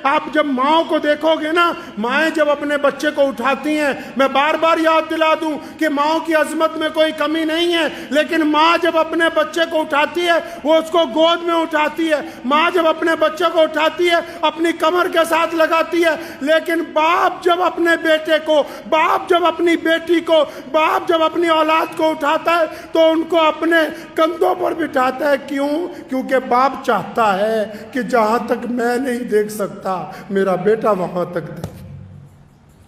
آپ جب ماؤں کو دیکھو گے نا، مائیں جب اپنے بچے کو اٹھاتی ہیں، میں بار بار یاد دلا دوں کہ ماؤں کی عظمت میں کوئی کمی نہیں ہے، لیکن ماں جب اپنے بچے کو اٹھاتی ہے وہ اس کو گود میں اٹھاتی ہے، ماں جب اپنے بچے کو اٹھاتی ہے اپنی کمر کے ساتھ لگاتی ہے، لیکن باپ جب اپنے بیٹے کو، باپ جب اپنی بیٹی کو، باپ جب اپنی اولاد کو اٹھاتا ہے تو ان کو اپنے کندھوں پر بٹھاتا ہے۔ کیوں؟ کیونکہ باپ چاہتا ہے کہ جہاں تک میں نہیں دیکھ سکتا میرا بیٹا وہاں تک دیکھے،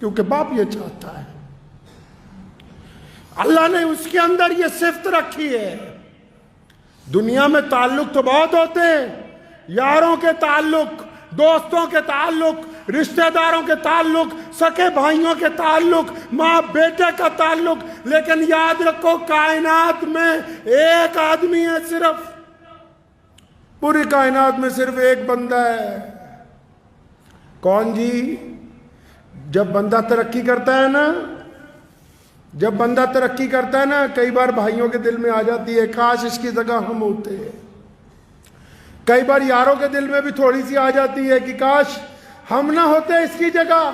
کیونکہ باپ یہ چاہتا ہے۔ اللہ نے اس کے اندر یہ صفت رکھی ہے۔ دنیا میں تعلق تو بہت ہوتے ہیں، یاروں کے تعلق، دوستوں کے تعلق، رشتہ داروں کے تعلق، سکے بھائیوں کے تعلق، ماں بیٹے کا تعلق، لیکن یاد رکھو کائنات میں ایک آدمی ہے، صرف پوری کائنات میں صرف ایک بندہ ہے۔ کون جی؟ جب بندہ ترقی کرتا ہے نا، جب بندہ ترقی کرتا ہے نا، کئی بار بھائیوں کے دل میں آ جاتی ہے کاش اس کی جگہ ہم ہوتے ہیں۔ کئی بار یاروں کے دل میں بھی تھوڑی سی آ جاتی ہے کہ کاش ہم نہ ہوتے اس کی جگہ۔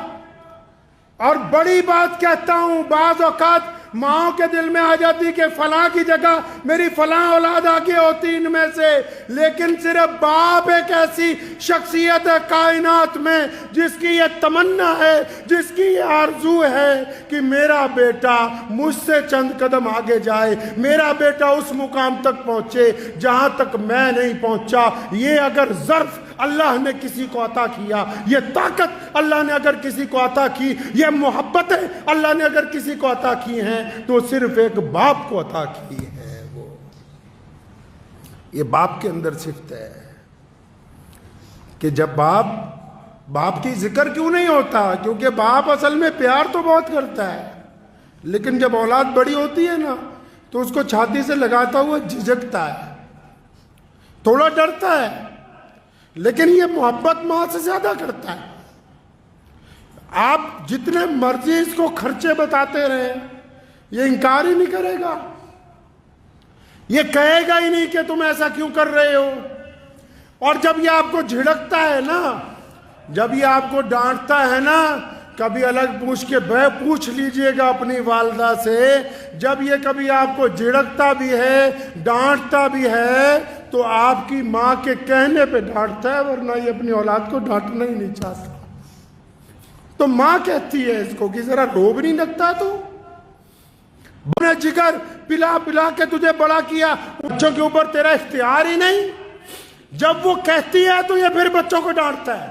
اور بڑی بات کہتا ہوں، بعض اوقات ماؤں کے دل میں آ جاتی کہ فلاں کی جگہ میری فلاں اولاد آگے ہوتی ان میں سے، لیکن صرف باپ ایک ایسی شخصیت ہے کائنات میں جس کی یہ تمنا ہے، جس کی یہ آرزو ہے کہ میرا بیٹا مجھ سے چند قدم آگے جائے، میرا بیٹا اس مقام تک پہنچے جہاں تک میں نہیں پہنچا۔ یہ اگر ظرف اللہ نے کسی کو عطا کیا، یہ طاقت اللہ نے اگر کسی کو عطا کی، یہ محبتیں اللہ نے اگر کسی کو عطا کی ہیں تو صرف ایک باپ کو عطا کی ہے۔ وہ یہ باپ کے اندر صفت ہے کہ جب باپ کی ذکر کیوں نہیں ہوتا؟ کیونکہ باپ اصل میں پیار تو بہت کرتا ہے، لیکن جب اولاد بڑی ہوتی ہے نا تو اس کو چھاتی سے لگاتا ہوا جھجکتا ہے، تھوڑا ڈرتا ہے، لیکن یہ محبت ماں سے زیادہ کرتا ہے۔ آپ جتنے مرضی اس کو خرچے بتاتے رہیں یہ انکار ہی نہیں کرے گا، یہ کہے گا ہی نہیں کہ تم ایسا کیوں کر رہے ہو۔ اور جب یہ آپ کو جھڑکتا ہے نا، جب یہ آپ کو ڈانٹتا ہے نا، کبھی الگ پوچھ لیجئے گا اپنی والدہ سے، جب یہ کبھی آپ کو جھڑکتا بھی ہے، ڈانٹتا بھی ہے تو آپ کی ماں کے کہنے پہ ڈانٹتا ہے، ورنہ یہ اپنی اولاد کو ڈانٹنا ہی نہیں چاہتا۔ تو ماں کہتی ہے اس کو کہ ذرا رو بھی نہیں لگتا تو بنے جگر پلا پلا کے تجھے بڑا کیا، بچوں کے اوپر تیرا اختیار ہی نہیں۔ جب وہ کہتی ہے تو یہ پھر بچوں کو ڈانٹتا ہے۔